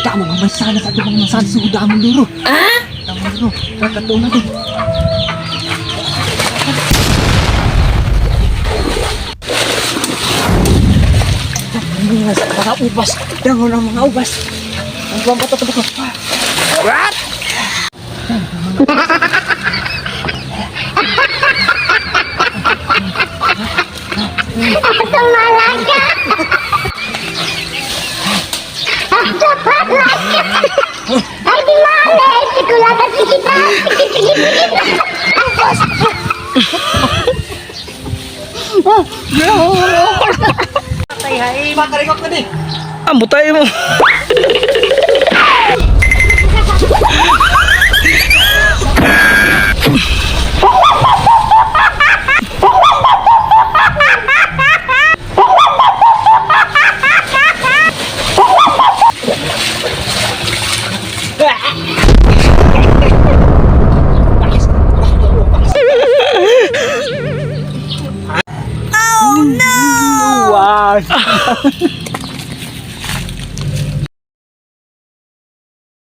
Damo naman sana sa dumang masan sa damo duro. Damo duro. Katato na din. Mga ubas. Damo ng mga ubas. Ang buwan bato ko. What? Atong malaga. Dapat lagi. Ay di mana sekolah kasi kita. Patay hay, makarikot na din. Amo tayo mo. Oh no! Wow!